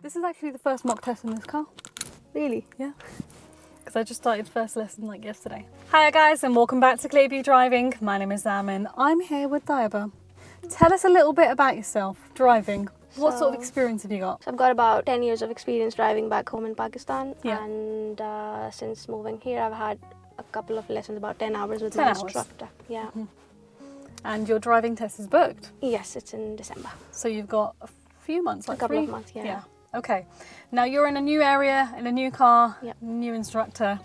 This is actually the first mock test in this car. Really? Yeah. Because I just started first lesson like yesterday. Hi guys and welcome back to Clearview Driving. My name is Zam and I'm here with Diaba. Tell us a little bit about yourself, driving. What sort of experience have you got? So I've got about 10 years of experience driving back home in Pakistan. Yeah. And since moving here, I've had a couple of lessons, about 10 hours with 10 my hours. instructor. Yeah. And your driving test is booked? Yes, it's in December. So you've got a few months, like A couple three? of months, yeah. Yeah. Okay. Now you're in a new area, in a new car, Yep. new instructor,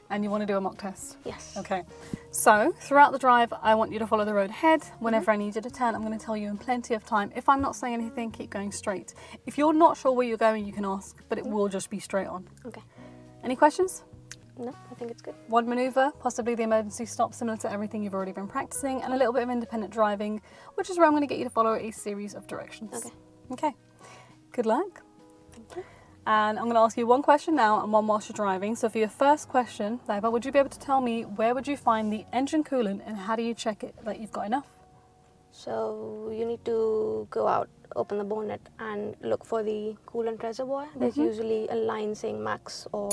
and you want to do a mock test? Yes. Okay. So throughout the drive, I want you to follow the road ahead. Whenever I need you to turn, I'm going to tell you in plenty of time. If I'm not saying anything, keep going straight. If you're not sure where you're going, you can ask, but it will just be straight on. Okay. Any questions? No, I think it's good. One manoeuvre, possibly the emergency stop, similar to everything you've already been practicing, and a little bit of independent driving, which is where I'm going to get you to follow a series of directions. Okay. Okay. Good luck. Thank you. And I'm going to ask you one question now and one whilst you're driving. So for your first question, Diaba, would you be able to tell me where would you find the engine coolant and how do you check it that you've got enough? So you need to go out, open the bonnet and look for the coolant reservoir. There's usually a line saying max or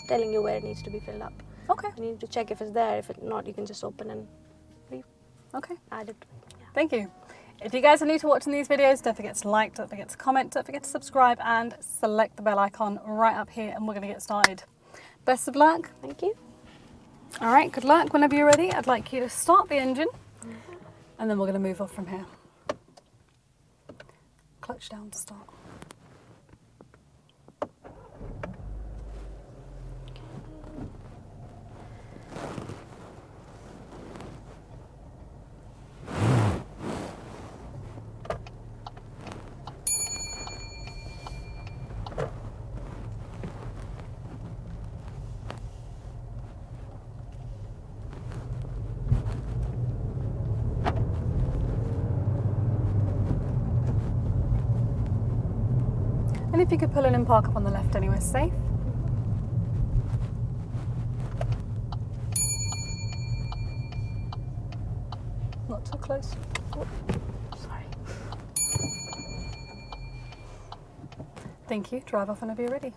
telling you where it needs to be filled up. Okay. You need to check if it's there. If it's not, you can just open and Okay. add it. Yeah. Thank you. If you guys are new to watching these videos, don't forget to like, don't forget to comment, don't forget to subscribe and select the bell icon right up here and we're going to get started. Best of luck. Thank you. All right, good luck. Whenever you're ready, I'd like you to start the engine and then we're going to move off from here. Clutch down to start. And if you could pull in and park up on the left anywhere safe. Not too close. Oh, sorry. Thank you. Drive off whenever you're ready.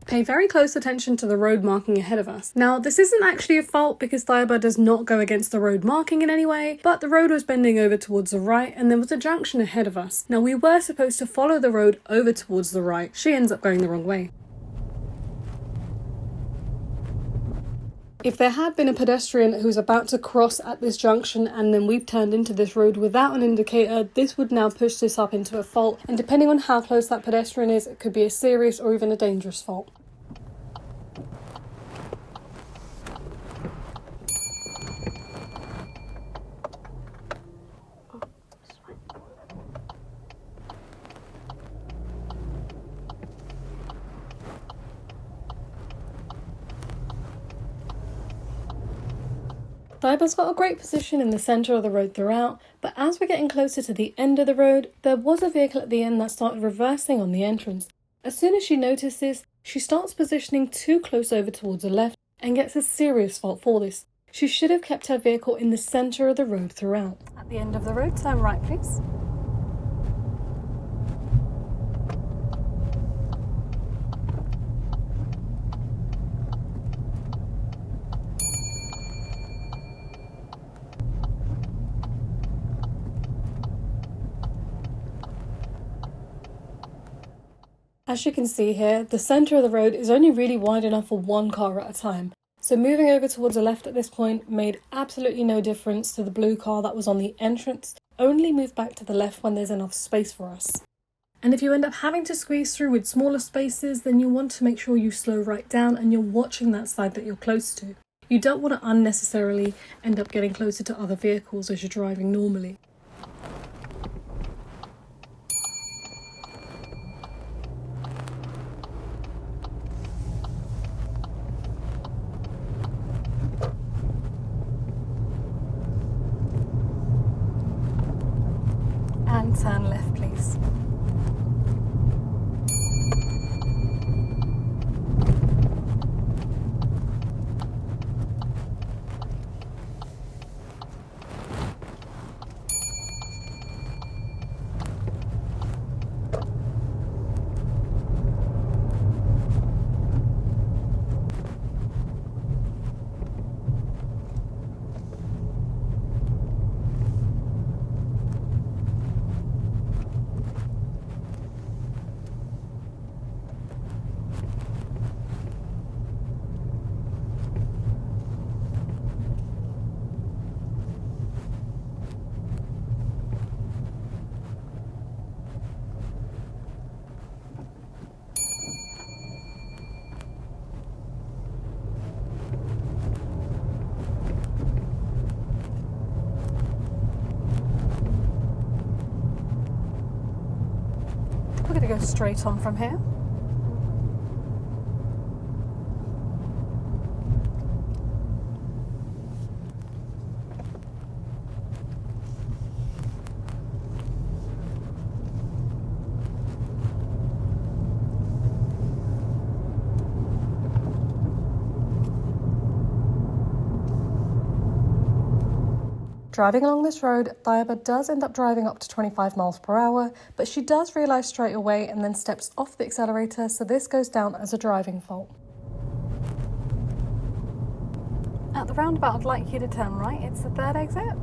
Pay very close attention to the road marking ahead of us. Now, this isn't actually a fault because Diaba does not go against the road marking in any way, but the road was bending over towards the right and there was a junction ahead of us. Now, we were supposed to follow the road over towards the right. She ends up going the wrong way. If there had been a pedestrian who's about to cross at this junction and then we've turned into this road without an indicator, this would now push this up into a fault. And depending on how close that pedestrian is, it could be a serious or even a dangerous fault. Diaba's got a great position in the centre of the road throughout, but as we're getting closer to the end of the road, there was a vehicle at the end that started reversing on the entrance. As soon as she noticed this, she starts positioning too close over towards the left and gets a serious fault for this. She should have kept her vehicle in the centre of the road throughout. At the end of the road, turn right please. As you can see here, the centre of the road is only really wide enough for one car at a time. So moving over towards the left at this point made absolutely no difference to the blue car that was on the entrance. Only move back to the left when there's enough space for us. And if you end up having to squeeze through with smaller spaces, then you want to make sure you slow right down and you're watching that side that you're close to. You don't want to unnecessarily end up getting closer to other vehicles as you're driving normally. And turn left, please. going to go straight on from here. Driving along this road, Diaba does end up driving up to 25 miles per hour, but she does realise straight away and then steps off the accelerator, so this goes down as a driving fault. At the roundabout, I'd like you to turn right. It's the third exit.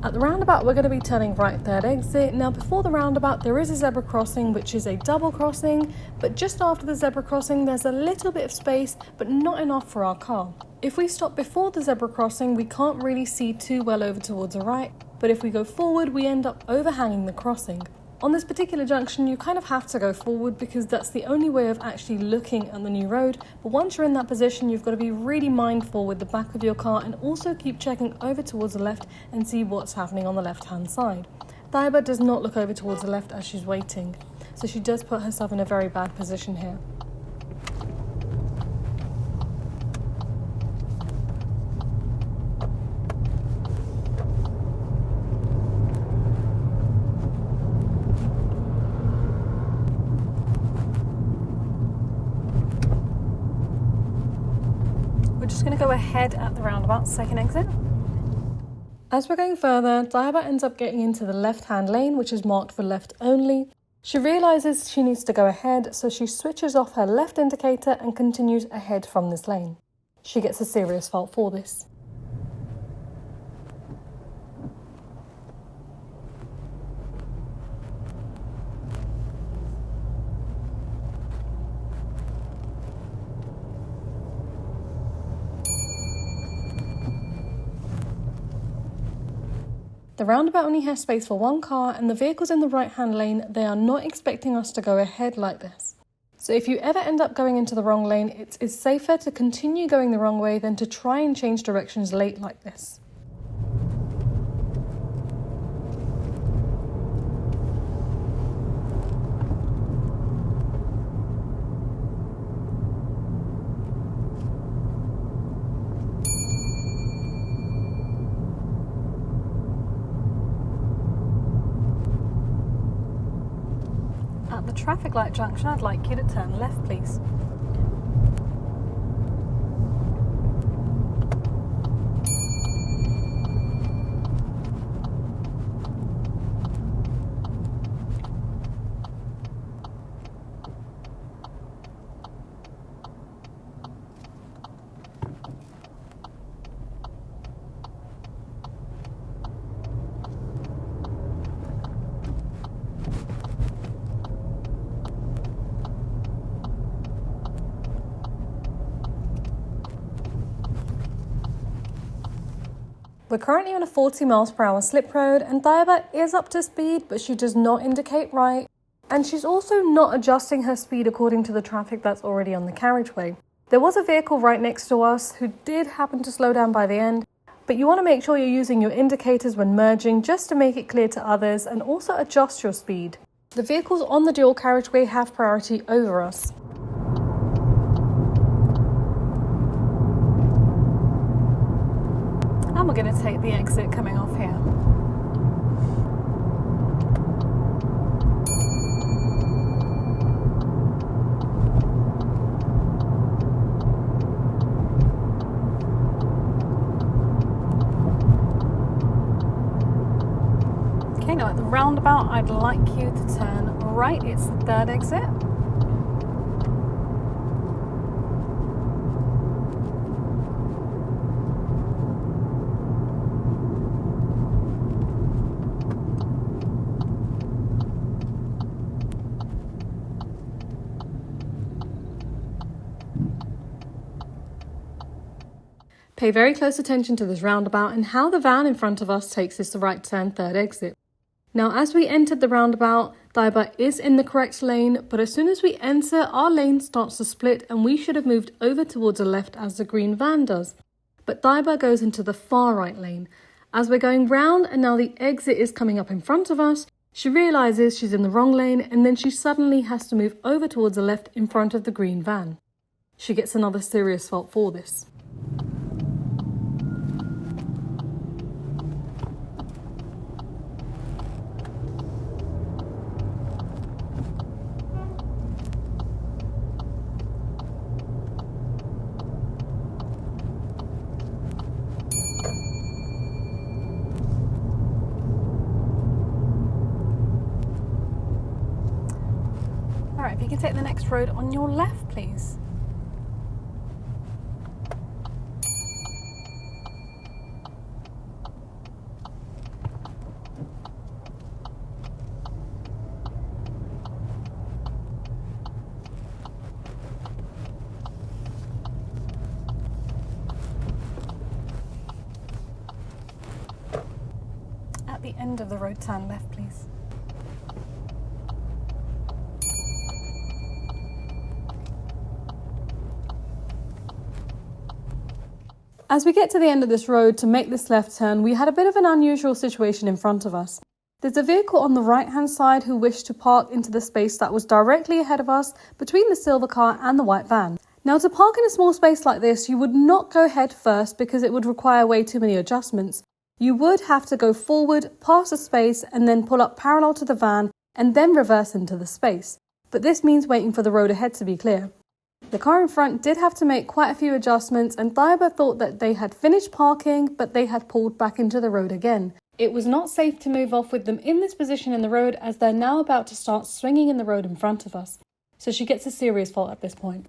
At the roundabout, we're going to be turning right, third exit. Now, before the roundabout, there is a zebra crossing, which is a double crossing, but just after the zebra crossing, there's a little bit of space, but not enough for our car. If we stop before the zebra crossing, we can't really see too well over towards the right, but if we go forward, we end up overhanging the crossing. On this particular junction, you kind of have to go forward because that's the only way of actually looking at the new road. But once you're in that position, you've got to be really mindful with the back of your car and also keep checking over towards the left and see what's happening on the left-hand side. Diaba does not look over towards the left as she's waiting, so she does put herself in a very bad position here. We're just going to go ahead at the roundabout, second exit. As we're going further, Diaba ends up getting into the left-hand lane, which is marked for left only. She realises she needs to go ahead, so she switches off her left indicator and continues ahead from this lane. She gets a serious fault for this. The roundabout only has space for one car, and the vehicles in the right-hand lane, they are not expecting us to go ahead like this. So if you ever end up going into the wrong lane, it is safer to continue going the wrong way than to try and change directions late like this. At the traffic light junction, I'd like you to turn left, please. We're currently on a 40 miles per hour slip road, and Diaba is up to speed, but she does not indicate right. And she's also not adjusting her speed according to the traffic that's already on the carriageway. There was a vehicle right next to us who did happen to slow down by the end, but you want to make sure you're using your indicators when merging just to make it clear to others and also adjust your speed. The vehicles on the dual carriageway have priority over us. And we're going to take the exit coming off here. Okay, now at the roundabout, I'd like you to turn right. It's the third exit. Pay very close attention to this roundabout and how the van in front of us takes this right turn, third exit. Now, as we entered the roundabout, Diaba is in the correct lane, but as soon as we enter, our lane starts to split and we should have moved over towards the left as the green van does. but Daiba goes into the far right lane. As we're going round and now the exit is coming up in front of us, she realises she's in the wrong lane and then she suddenly has to move over towards the left in front of the green van. She gets another serious fault for this. Alright, if you can take the next road on your left, please. At the end of the road, turn left, please. As we get to the end of this road to make this left turn, we had a bit of an unusual situation in front of us. There's a vehicle on the right hand side who wished to park into the space that was directly ahead of us between the silver car and the white van. Now, to park in a small space like this, you would not go head first because it would require way too many adjustments. You would have to go forward, past the space, and then pull up parallel to the van and then reverse into the space. But this means waiting for the road ahead to be clear. The car in front did have to make quite a few adjustments, and Daiba thought that they had finished parking, but they had pulled back into the road again. It was not safe to move off with them in this position in the road as they're now about to start swinging in the road in front of us. So she gets a serious fault at this point.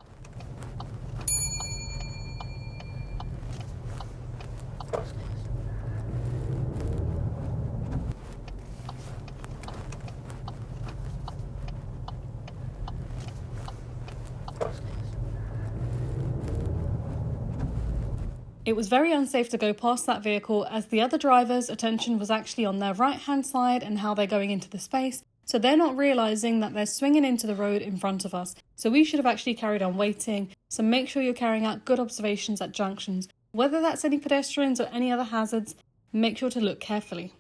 It was very unsafe to go past that vehicle as the other driver's attention was actually on their right hand side and how they're going into the space, so they're not realising that they're swinging into the road in front of us. So we should have actually carried on waiting, so make sure you're carrying out good observations at junctions. Whether that's any pedestrians or any other hazards, make sure to look carefully.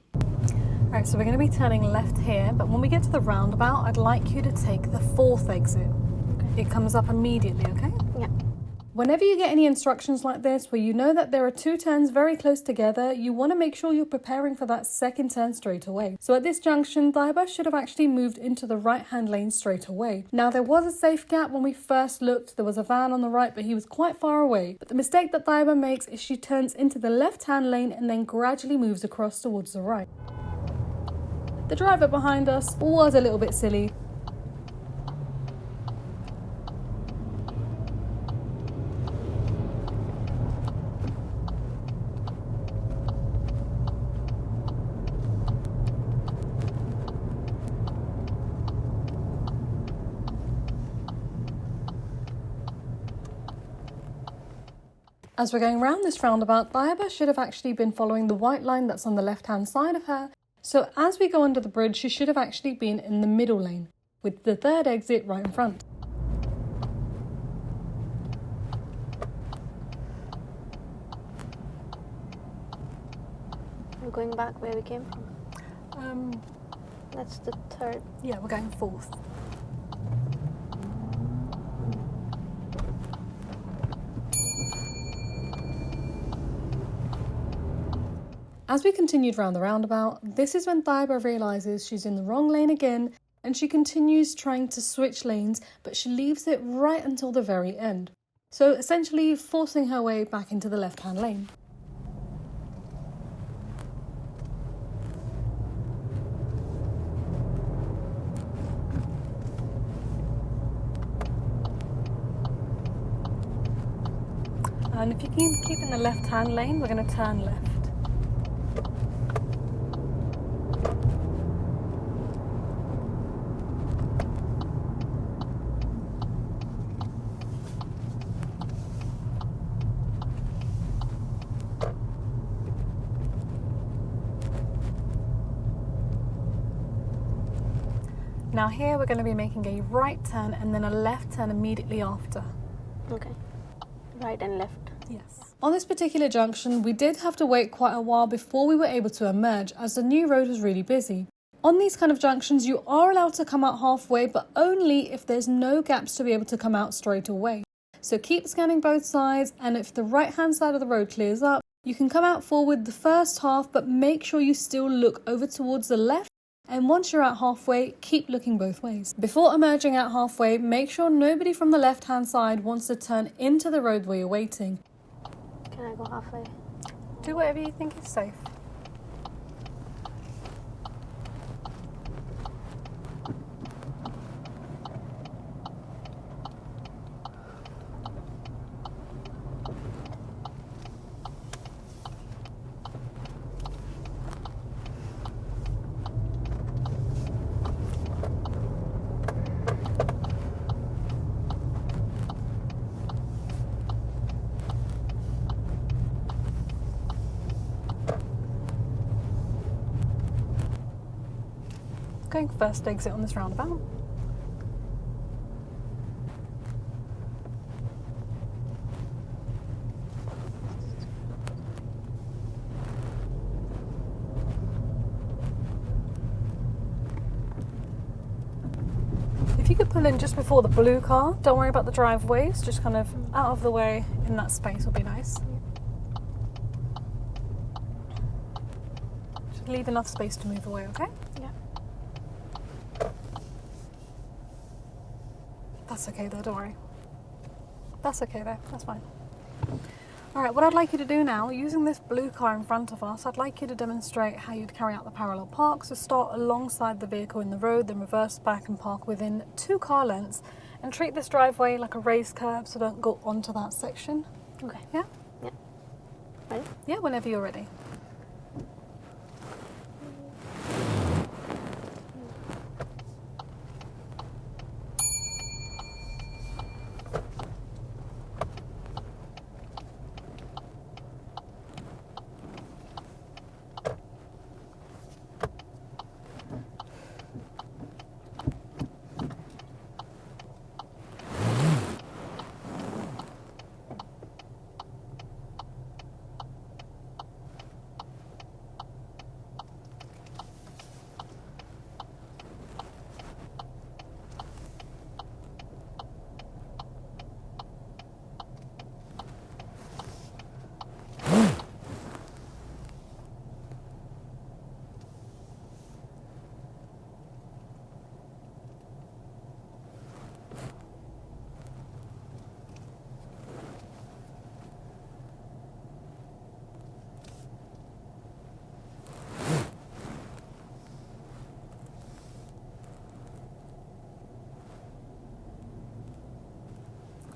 Alright, so we're going to be turning left here, but when we get to the roundabout, I'd like you to take the fourth exit. It comes up immediately, okay? Yeah. Whenever you get any instructions like this where you know that there are two turns very close together, you want to make sure you're preparing for that second turn straight away. So at this junction, Daiba should have actually moved into the right-hand lane straight away. Now, there was a safe gap when we first looked. There was a van on the right, but he was quite far away. But the mistake that Daiba makes is she turns into the left-hand lane and then gradually moves across towards the right. The driver behind us was a little bit silly. As we're going round this roundabout, Daiba should have actually been following the white line that's on the left-hand side of her. So as we go under the bridge, she should have actually been in the middle lane, with the third exit right in front. We're going back where we came from. That's the third. Yeah, we're going fourth. As we continued round the roundabout, this is when Daiba realises she's in the wrong lane again, and she continues trying to switch lanes, but she leaves it right until the very end. So essentially forcing her way back into the left-hand lane. And if you can keep in the left-hand lane, we're going to turn left. Now here we're going to be making a right turn and then a left turn immediately after. Okay. Right and left. Yes. On this particular junction, we did have to wait quite a while before we were able to emerge as the new road was really busy. On these kind of junctions, you are allowed to come out halfway, but only if there's no gaps to be able to come out straight away. So keep scanning both sides, and if the right-hand side of the road clears up, you can come out forward the first half, but make sure you still look over towards the left. And once you're out halfway, keep looking both ways. Before emerging out halfway, make sure nobody from the left-hand side wants to turn into the road where you're waiting. Can I go halfway? Do whatever you think is safe. Going first exit on this roundabout. If you could pull in just before the blue car, don't worry about the driveways, just kind of out of the way in that space would be nice. Just leave enough space to move away, okay? Yeah. That's okay though, don't worry. That's okay though, that's fine. Alright, what I'd like you to do now, using this blue car in front of us, I'd like you to demonstrate how you'd carry out the parallel park. So start alongside the vehicle in the road, then reverse back and park within 2 car lengths. And treat this driveway like a raised curb, so don't go onto that section. Okay. Yeah? Yeah. Ready? Yeah, whenever you're ready.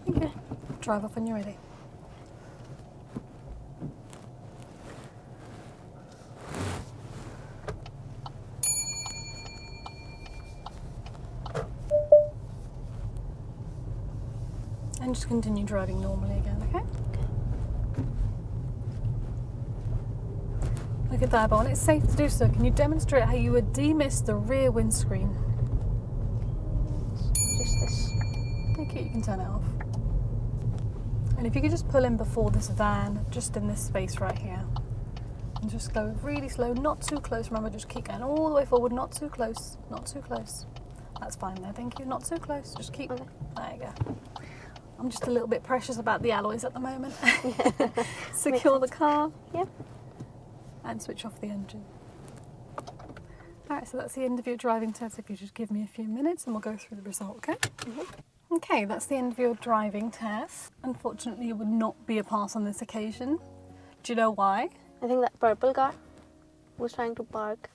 Okay. Drive off when you're ready. And just continue driving normally again, okay? Look at that, but when it's safe to do so, can you demonstrate how you would demist the rear windscreen? Just this. Okay, you can turn it off. And if you could just pull in before this van, just in this space right here. And just go really slow, not too close. Remember, just keep going all the way forward, not too close, not too close. That's fine there, thank you. Not too close, just keep, Okay. There you go. I'm just a little bit precious about the alloys at the moment. Secure the car. Yep. And switch off the engine. Alright, so that's the end of your driving test. If you just give me a few minutes and we'll go through the result, okay? Mm-hmm. Okay, that's the end of your driving test. Unfortunately, it would not be a pass on this occasion. Do you know why? I think that purple car was trying to park.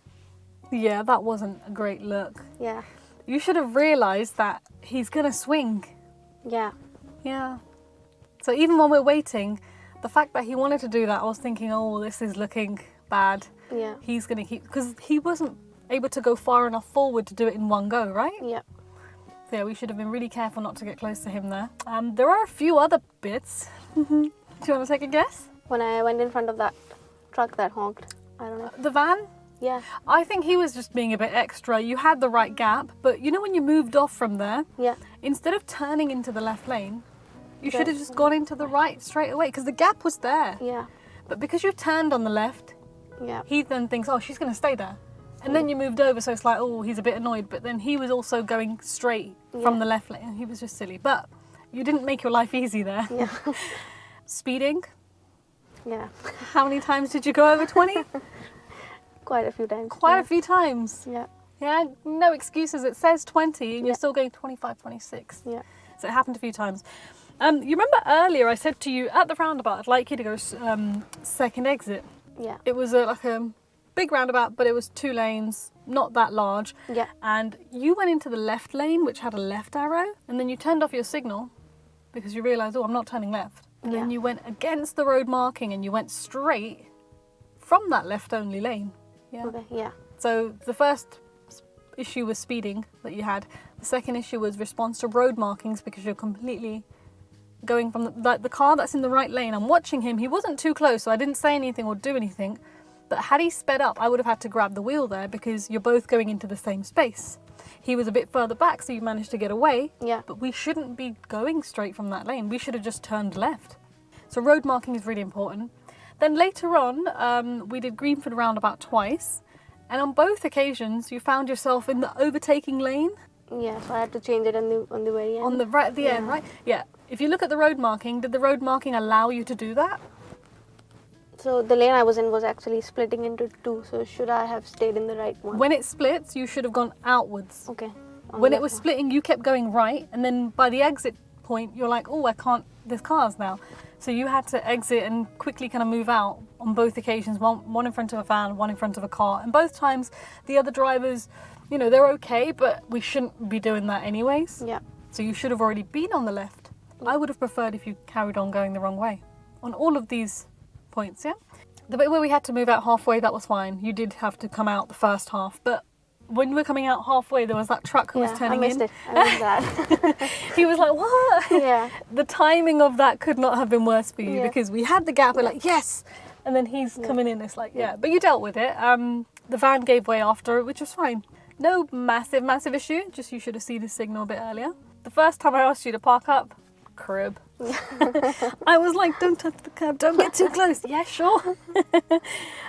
Yeah, that wasn't a great look. Yeah. You should have realised that he's gonna swing. Yeah. Yeah. So even when we're waiting, the fact that he wanted to do that, I was thinking, oh, this is looking bad. Yeah. He's gonna keep, because he wasn't able to go far enough forward to do it in one go, right? Yeah. So yeah, we should have been really careful not to get close to him there. There are a few other bits. Do you want to take a guess? When I went in front of that truck that honked, I don't know. The van? Yeah. I think he was just being a bit extra. You had the right gap, but you know when you moved off from there, Yeah. instead of turning into the left lane, You should have just gone into the right straight away because the gap was there. Yeah. But because you turned on the left, Yeah. he then thinks, oh, she's going to stay there. And then you moved over, so it's like, oh, he's a bit annoyed. But then he was also going straight from the left lane. He was just silly. But you didn't make your life easy there. Yeah. Speeding. Yeah. How many times did you go over 20? Quite a few times. Quite a few times. Yeah. Yeah, no excuses. It says 20 and you're still going 25, 26. Yeah. So it happened a few times. You remember earlier I said to you, at the roundabout, I'd like you to go second exit. Yeah. It was like a big roundabout, but it was 2 lanes, not that large. Yeah. And you went into the left lane, which had a left arrow, and then you turned off your signal because you realised, oh, I'm not turning left. And then you went against the road marking and you went straight from that left only lane. Yeah. Okay. Yeah. So the first issue was speeding that you had. The second issue was response to road markings because you're completely going from the car that's in the right lane. I'm watching him. He wasn't too close, so I didn't say anything or do anything. But had he sped up, I would have had to grab the wheel there because you're both going into the same space. He was a bit further back, so you managed to get away. Yeah. But we shouldn't be going straight from that lane. We should have just turned left. So road marking is really important. Then later on, we did Greenford roundabout twice. And on both occasions, you found yourself in the overtaking lane. Yeah, so I had to change it on the very end. On the right at the end, right? Yeah. If you look at the road marking, did the road marking allow you to do that? So the lane I was in was actually splitting into 2. So should I have stayed in the right one? When it splits, you should have gone outwards. Okay. When it was splitting, you kept going right, and then by the exit point, you're like, oh, I can't, there's cars now. So you had to exit and quickly kind of move out on both occasions, one in front of a van, one in front of a car. And both times, the other drivers, you know, they're okay, but we shouldn't be doing that anyways. Yeah. So you should have already been on the left. I would have preferred if you carried on going the wrong way on all of these points, yeah? The bit where we had to move out halfway, that was fine. You did have to come out the first half, but when we were coming out halfway, there was that truck who was turning in. I missed that. He was like, what? Yeah. The timing of that could not have been worse for you because we had the gap, we're like, yes! And then he's coming in, it's like, yeah. But you dealt with it. The van gave way after it, which was fine. No massive issue, just you should have seen the signal a bit earlier. The first time I asked you to park up, crib. I was like, don't touch the curb, don't get too close. Yeah, sure.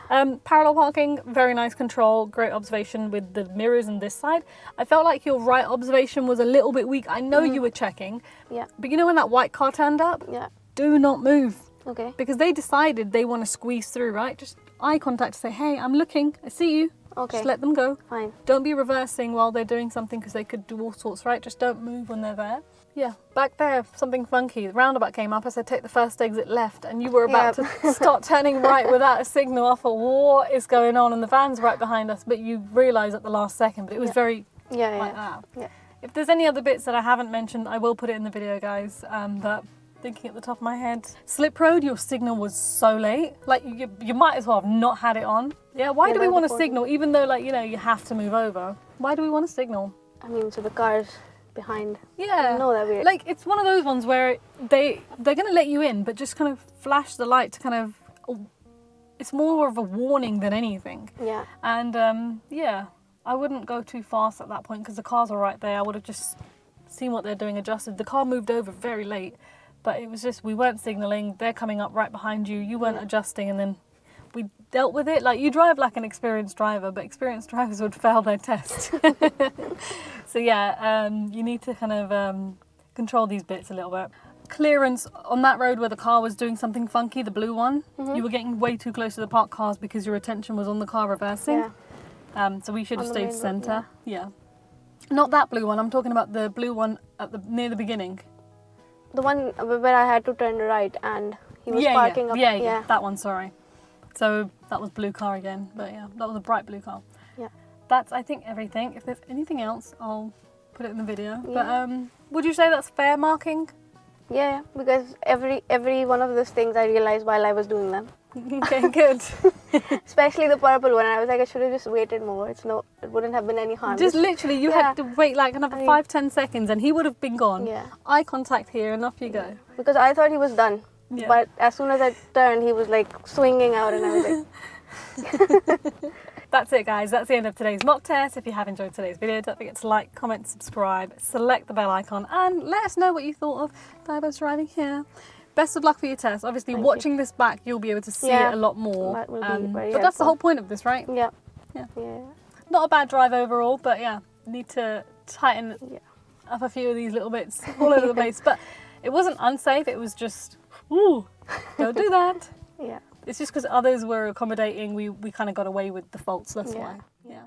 Parallel parking, very nice control, great observation with the mirrors on this side. I felt like your right observation was a little bit weak. I know you were checking, but you know when that white car turned up? Yeah. Do not move. Okay. Because they decided they want to squeeze through, right? Just eye contact to say, hey, I'm looking, I see you. Okay. Just let them go. Fine. Don't be reversing while they're doing something because they could do all sorts, right? Just don't move when they're there. Yeah, back there, something funky. The roundabout came up. I said, take the first exit left. And you were about to start turning right without a signal. I thought, what is going on? And the van's right behind us. But you realise at the last second. But it was very like that. Yeah. If there's any other bits that I haven't mentioned, I will put it in the video, guys. But thinking at the top of my head, Slip Road, your signal was so late. Like, you might as well have not had it on. Yeah, why do we want to signal? Even though, like, you know, you have to move over. Why do we want to signal? I mean, so the cars behind. Yeah. No, that weird. Like, it's one of those ones where they're going to let you in, but just kind of flash the light to kind of, it's more of a warning than anything. Yeah. And, yeah, I wouldn't go too fast at that point because the cars are right there. I would have just seen what they're doing, adjusted. The car moved over very late, but it was just, we weren't signalling. They're coming up right behind you. You weren't adjusting, and then we dealt with it. Like, you drive like an experienced driver, but experienced drivers would fail their test. So yeah, you need to kind of control these bits a little bit. Clearance on that road where the car was doing something funky, the blue one, you were getting way too close to the parked cars because your attention was on the car reversing. Yeah. So we should have stayed centre. Yeah. Not that blue one, I'm talking about the blue one at near the beginning. The one where I had to turn right and he was parking up. Yeah, that one, sorry. So that was blue car again, but yeah, that was a bright blue car. Yeah. That's, I think, everything. If there's anything else, I'll put it in the video. Yeah. But would you say that's fair marking? Yeah, because every one of those things I realized while I was doing them. Okay, good. Especially the purple one. I was like, I should have just waited more. It wouldn't have been any harm. Just literally, you had to wait like another 5-10 seconds and he would have been gone. Yeah. Eye contact here and off you go. Because I thought he was done. Yeah. But as soon as I turned, he was like swinging out and I was like... That's it, guys. That's the end of today's mock test. If you have enjoyed today's video, don't forget to like, comment, subscribe, select the bell icon, and let us know what you thought of Diabo's driving here. Best of luck for your test. Obviously, watching this back, you'll be able to see it a lot more. That will be very but that's the whole point of this, right? Yeah. Yeah. Yeah. Not a bad drive overall, but yeah, need to tighten up a few of these little bits all over the place. But it wasn't unsafe. It was just, ooh, don't do that. Yeah. It's just because others were accommodating, we kind of got away with the faults, that's why. Yeah.